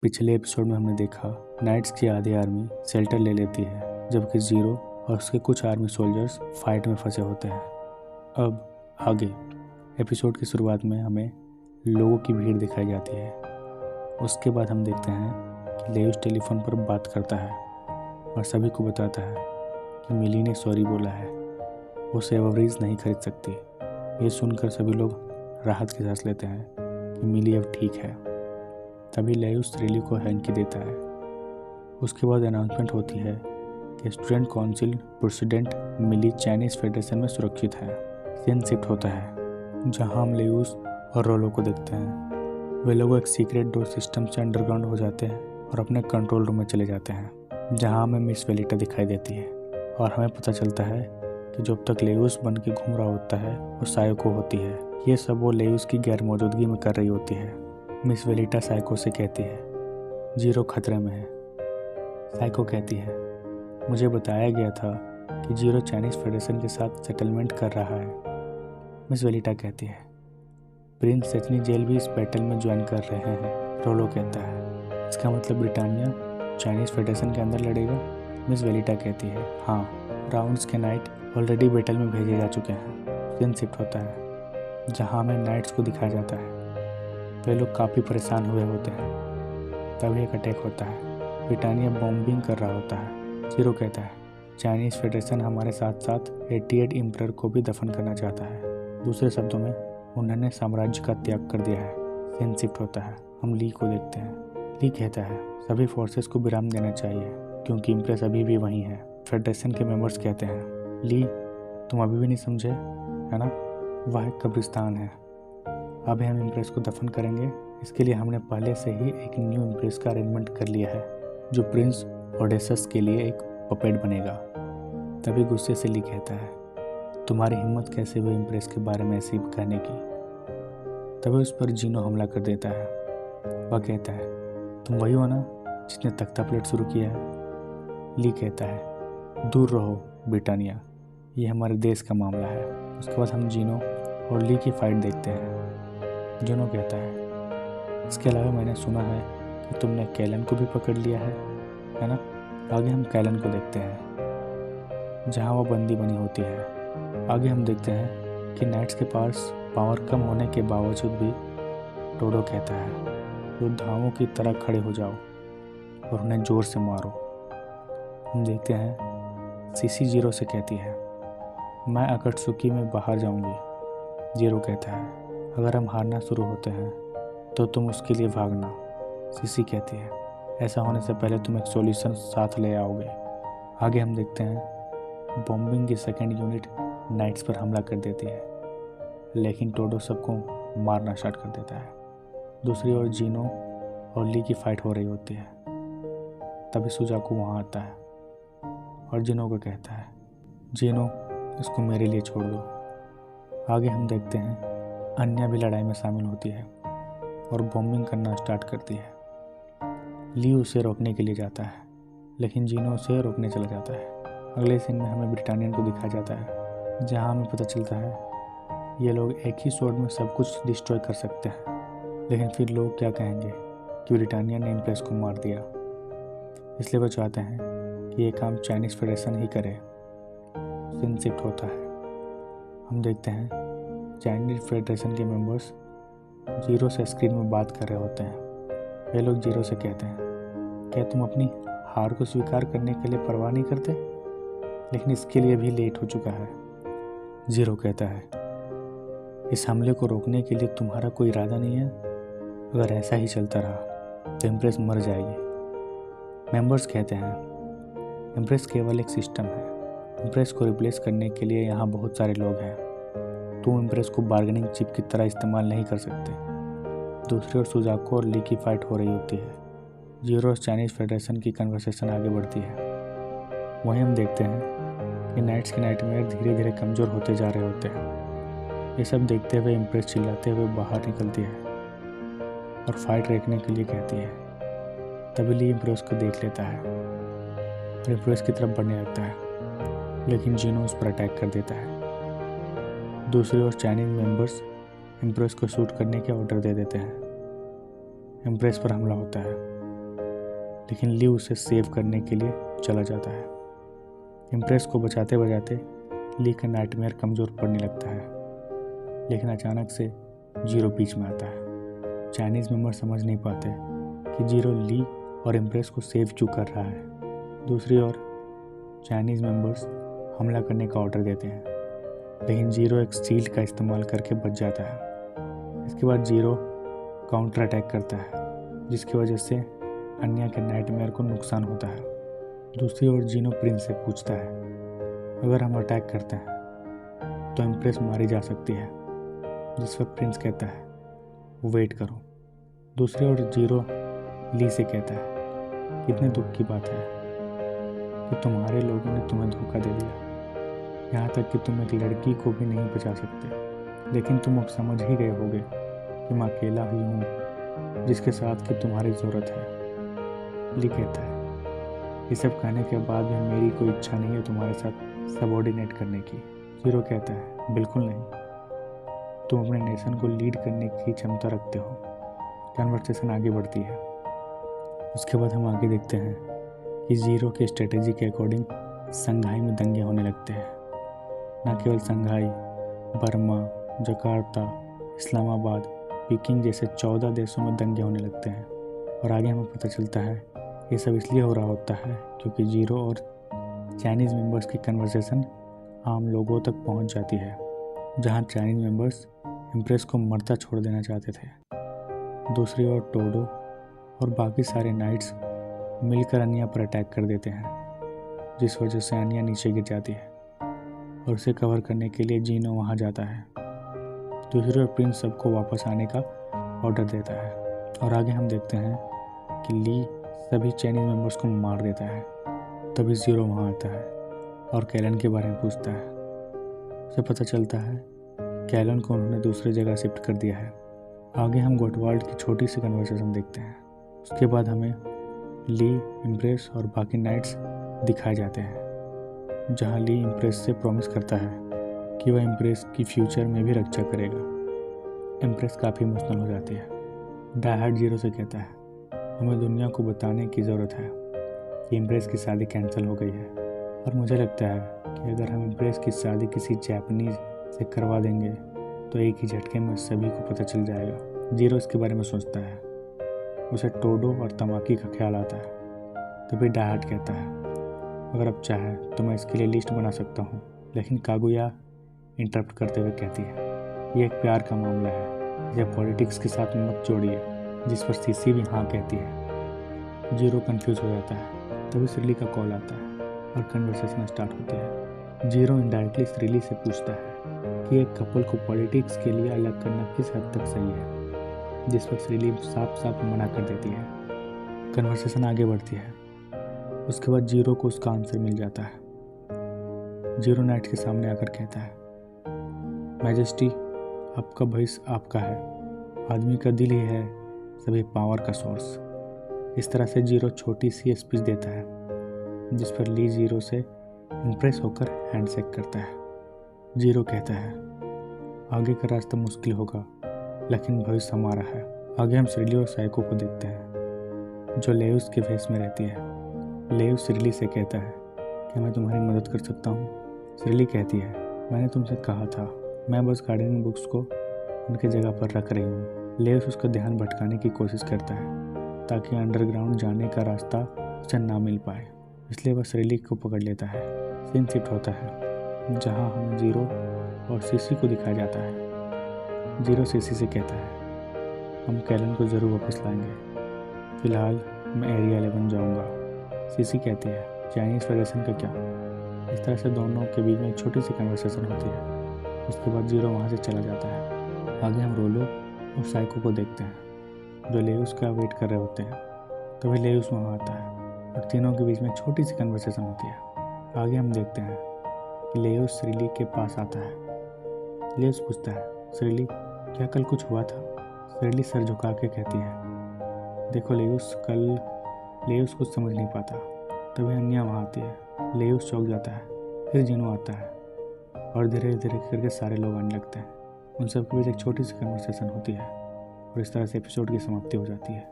पिछले एपिसोड में हमने देखा नाइट्स की आधी आर्मी शेल्टर ले लेती है, जबकि जीरो और उसके कुछ आर्मी सोल्जर्स फाइट में फंसे होते हैं। अब आगे एपिसोड की शुरुआत में हमें लोगों की भीड़ दिखाई जाती है। उसके बाद हम देखते हैं कि लेयूस टेलीफोन पर बात करता है और सभी को बताता है कि मिली ने सॉरी बोला है, वो सेवरीज नहीं खरीद सकती। ये सुनकर सभी लोग राहत की सांस लेते हैं कि मिली अब ठीक है। तभी लेयूस रेली को हैंकी देता है। उसके बाद अनाउंसमेंट होती है कि स्टूडेंट काउंसिल प्रेसिडेंट मिली चाइनीज़ फेडरेशन में सुरक्षित है। सीन शिफ्ट होता है जहां हम लेयूस और रोलो को देखते हैं। वे लोग एक सीक्रेट डोर सिस्टम से अंडरग्राउंड हो जाते हैं और अपने कंट्रोल रूम में चले जाते हैं, जहां हमें मिस वेलिटा दिखाई देती है और हमें पता चलता है कि जब तक लेयूस बन के घूम रहा होता है वो साइको होती है। ये सब वो लेयूस की गैर मौजूदगी में कर रही होती है। मिस वेलिटा साइको से कहती है जीरो खतरे में है। साइको कहती है मुझे बताया गया था कि जीरो चाइनीज़ फेडरेशन के साथ सेटलमेंट कर रहा है। मिस वेलिटा कहती है प्रिंस सेचनी जेल भी इस बैटल में ज्वाइन कर रहे हैं। रोलो कहता है इसका मतलब ब्रिटानिया चाइनीज़ फेडरेशन के अंदर लड़ेगा। मिस वेलिटा कहती है हाँ, राउंड्स के नाइट ऑलरेडी बैटल में भेजे जा चुके हैं। सीन शिफ्ट होता है जहाँ हमें नाइट्स को दिखाया जाता है। वे लोग काफ़ी परेशान हुए होते हैं। तभी एक अटैक होता है। ब्रिटानिया बॉम्बिंग कर रहा होता है। जीरो कहता है चाइनीज़ फेडरेशन हमारे साथ साथ 88 एम्परर को भी दफन करना चाहता है। दूसरे शब्दों में उन्होंने साम्राज्य का त्याग कर दिया है। सीन शिफ्ट होता है। हम ली को देखते हैं। ली कहता है सभी फोर्सेस को विराम देना चाहिए क्योंकि इम्प्रेस अभी भी वहीं है। फेडरेशन के मेंबर्स कहते हैं ली तुम अभी भी नहीं समझे है ना, वह एक कब्रिस्तान है। अब हम इम्प्रेस को दफन करेंगे। इसके लिए हमने पहले से ही एक न्यू इम्प्रेस का अरेंजमेंट कर लिया है जो प्रिंस ओडेसस के लिए एक पपेट बनेगा। तभी गुस्से से ली कहता है तुम्हारी हिम्मत कैसे हुई इम्प्रेस के बारे में ऐसे कहने की। तभी उस पर जीनो हमला कर देता है। वह कहता है तुम वही हो ना जिसने तख्ता प्लेट शुरू किया है। ली कहता है दूर रहो ब्रिटानिया, ये हमारे देश का मामला है। उसके बाद हम जीनो और ली की फाइट देखते हैं। जीनो कहता है इसके अलावा मैंने सुना है कि तुमने कैलन को भी पकड़ लिया है ना। आगे हम कैलन को देखते हैं जहां वो बंदी बनी होती है। आगे हम देखते हैं कि नाइट्स के पास पावर कम होने के बावजूद भी टोडो कहता है योद्धाओं की तरह खड़े हो जाओ और उन्हें जोर से मारो। हम देखते हैं सीसी जीरो से कहती है मैं अकट्सुकी में बाहर जाऊंगी। जीरो कहता है अगर हम हारना शुरू होते हैं तो तुम उसके लिए भागना। सीसी कहती है ऐसा होने से पहले तुम एक सॉल्यूशन साथ ले आओगे। आगे हम देखते हैं बॉम्बिंग की सेकेंड यूनिट नाइट्स पर हमला कर देती है, लेकिन टोडो सबको मारना स्टार्ट कर देता है। दूसरी ओर जीनो और ली की फाइट हो रही होती है। तभी सुजाकू वहाँ आता है और जीनो को कहता है जीनो इसको मेरे लिए छोड़ दो। आगे हम देखते हैं अन्या भी लड़ाई में शामिल होती है और बॉम्बिंग करना स्टार्ट करती है। ली उसे रोकने के लिए जाता है, लेकिन जीनो उसे रोकने चला जाता है। अगले सीन में हमें ब्रिटानियन को दिखाया जाता है जहां हमें पता चलता है ये लोग एक ही शॉट में सब कुछ डिस्ट्रॉय कर सकते हैं। लेकिन फिर लोग क्या कहेंगे कि ब्रिटानिया ने इम्प्रेस को मार दिया, इसलिए वो चाहते हैं कि ये काम चाइनीज़ फेडरेशन ही करे। सीन शिफ्ट होता है। हम देखते हैं चाइनीज़ फेडरेशन के मेंबर्स जीरो से स्क्रीन में बात कर रहे होते हैं। वे लोग जीरो से कहते हैं क्या तुम अपनी हार को स्वीकार करने के लिए परवाह नहीं करते, लेकिन इसके लिए भी लेट हो चुका है। जीरो कहता है इस हमले को रोकने के लिए तुम्हारा कोई इरादा नहीं है। अगर ऐसा ही चलता रहा तो इम्प्रेस मर जाएगी। मेंबर्स कहते हैं इम्प्रेस केवल एक सिस्टम है, इम्प्रेस को रिप्लेस करने के लिए यहाँ बहुत सारे लोग हैं। तुम इम्प्रेस को बार्गेनिंग चिप की तरह इस्तेमाल नहीं कर सकते। दूसरी ओर सुजाको और ली की फाइट हो रही होती है। जीरो और चाइनीज़ फेडरेशन की कन्वर्सेशन आगे बढ़ती है। वहीं हम देखते हैं कि नाइट्स के नाइटमेयर धीरे धीरे कमज़ोर होते जा रहे होते हैं। ये सब देखते हुए इम्प्रेस चिल्लाते हुए बाहर निकलती है और फाइट रोकने के लिए कहती है। तभी ली इम्प्रेस को देख लेता है और इम्प्रेस की तरफ बढ़ने लगता है, लेकिन जीनो उस पर अटैक कर देता है। दूसरी ओर चाइनीज़ मेंबर्स इम्प्रेस को शूट करने के ऑर्डर दे देते हैं। इम्प्रेस पर हमला होता है लेकिन ली उसे सेव करने के लिए चला जाता है। इम्प्रेस को बचाते बचाते ली का नाइटमेयर कमज़ोर पड़ने लगता है, लेकिन अचानक से जीरो बीच में आता है। चाइनीज़ मेंबर समझ नहीं पाते कि जीरो ली और इम्प्रेस को सेव क्यों कर रहा है। दूसरी ओर चाइनीज़ मेंबर्स हमला करने का ऑर्डर देते हैं, लेकिन जीरो एक शील्ड का इस्तेमाल करके बच जाता है। इसके बाद जीरो काउंटर अटैक करता है, जिसकी वजह से अन्या के नाइटमेयर को नुकसान होता है। दूसरी ओर जीनो प्रिंस से पूछता है, अगर हम अटैक करते हैं तो इम्प्रेस मारी जा सकती है, जिस पर प्रिंस कहता है वेट करो। दूसरी ओर जीरो ली से कहता है, कितने दुख की बात है कि तुम्हारे लोगों ने तुम्हें धोखा दे दिया, यहाँ तक कि तुम एक लड़की को भी नहीं बचा सकते। लेकिन तुम अब समझ ही गए होगे कि मैं अकेला ही हूँ जिसके साथ कि तुम्हारी ज़रूरत है। ली कहता है, ये सब कहने के बाद भी मेरी कोई इच्छा नहीं है तुम्हारे साथ सबऑर्डिनेट करने की। जीरो कहता है, बिल्कुल नहीं, तुम अपने नेशन को लीड करने की क्षमता रखते हो। कन्वर्सेशन आगे बढ़ती है। उसके बाद हम आगे देखते हैं कि जीरो के स्ट्रेटेजी के अकॉर्डिंग संघाई में दंगे होने लगते हैं। न केवल संघाई, बर्मा, जकार्ता, इस्लामाबाद, पीकिंग जैसे 14 देशों में दंगे होने लगते हैं। और आगे हमें पता चलता है ये सब इसलिए हो रहा होता है क्योंकि जीरो और चाइनीज़ मेंबर्स की कन्वर्सेशन आम लोगों तक पहुंच जाती है, जहां चाइनीज़ मेंबर्स इम्प्रेस को मरता छोड़ देना चाहते थे। दूसरी ओर टोडो और बाकी सारे नाइट्स मिलकर अन्या पर अटैक कर देते हैं, जिस वजह से अन्या नीचे गिर जाती है और उसे कवर करने के लिए जीनो वहां जाता है। दूसरी ओर प्रिंस सबको वापस आने का ऑर्डर देता है और आगे हम देखते हैं कि ली सभी चाइनीज़ मेंबर्स को मार देता है। तभी जीरो वहाँ आता है और कैलन के बारे में पूछता है। उसे पता चलता है कैलन को उन्होंने दूसरी जगह शिफ्ट कर दिया है। आगे हम गोटवाल्ड की छोटी सी कन्वर्सेशन देखते हैं। उसके बाद हमें ली, इम्प्रेस और बाकी नाइट्स दिखाए जाते हैं, जहाँ ली इम्प्रेस से प्रॉमिस करता है कि वह इम्प्रेस की फ्यूचर में भी रक्षा करेगा। इम्प्रेस काफ़ी इमोशनल हो जाती है। डाई हार्ड जीरो से कहता है, हमें दुनिया को बताने की ज़रूरत है कि इम्प्रेस की शादी कैंसिल हो गई है, और मुझे लगता है कि अगर हम इम्प्रेस की शादी किसी जापानीज़ से करवा देंगे तो एक ही झटके में सभी को पता चल जाएगा। जीरो इसके बारे में सोचता है। उसे टोडो और तमाकी का ख्याल आता है। तभी डाई हार्ड कहता है, अगर अब चाहे तो मैं इसके लिए लिस्ट बना सकता हूँ। लेकिन कागुया इंटरप्ट करते हुए कहती है, ये एक प्यार का मामला है, इसे पॉलिटिक्स के साथ मत जोड़िए, जिस पर सीसी भी हाँ कहती है। जीरो कंफ्यूज हो जाता है। तभी श्रीली का कॉल आता है और कन्वर्सेशन स्टार्ट होती है। जीरो इनडायरेक्टली श्रीली से पूछता है कि एक कपल को पॉलिटिक्स के लिए अलग करना किस हद तक सही है, जिस पर श्रीली साफ साफ मना कर देती है। कन्वर्सेशन आगे बढ़ती है। उसके बाद जीरो को उसका आंसर मिल जाता है। जीरो नाइट के सामने आकर कहता है, मैजेस्टी, आपका भविष्य आपका है, आदमी का दिल ही है सभी पावर का सोर्स। इस तरह से जीरो छोटी सी स्पीच देता है, जिस पर ली जीरो से इम्प्रेस होकर हैंडशेक करता है। जीरो कहता है, आगे का रास्ता मुश्किल होगा, लेकिन भविष्य हमारा है। आगे हम श्रीली और साइको को देखते हैं, जो लेउस के फेस में रहती है। लेउस श्रीली से कहता है, क्या मैं तुम्हारी मदद कर सकता हूँ? श्रीली कहती है, मैंने तुमसे कहा था, मैं बस गार्डनिंग बुक्स को उनके जगह पर रख रही हूँ। लेउस उसका ध्यान भटकाने की कोशिश करता है ताकि अंडरग्राउंड जाने का रास्ता उसे ना मिल पाए, इसलिए वह श्रीली को पकड़ लेता है। सीन शिफ्ट होता है, जहाँ हमें जीरो और सीसी को दिखाया जाता है। जीरो सीसी से कहता है, हम कैलन को ज़रूर वापस लाएंगे, फ़िलहाल मैं एरिया 11 जाऊँगा। सीसी कहती है, चाइनीज़ फेडरेशन का क्या? इस तरह से दोनों के बीच में एक छोटी सी कन्वर्सेशन होती है। उसके बाद जीरो वहाँ से चला जाता है। आगे हम रोलो और साइको को देखते हैं, जो लेउस का वेट कर रहे होते हैं। तभी लेउस वहाँ आता है और तीनों के बीच में छोटी सी कन्वर्सेशन होती है। आगे हम देखते हैं कि लेउस श्रीली के पास आता है। लेउस पूछता है, श्रीली, क्या कल कुछ हुआ था? श्रीली सर झुका के कहती है, देखो लेउस, कल। लेउस कुछ समझ नहीं पाता। तभी अन्या वहाँ आती है। लेउस चौंक जाता है। फिर जीनो आता है और धीरे धीरे करके सारे लोग आने लगते हैं। उन सब के बीच एक छोटी सी कन्वर्सेशन होती है और इस तरह से एपिसोड की समाप्ति हो जाती है।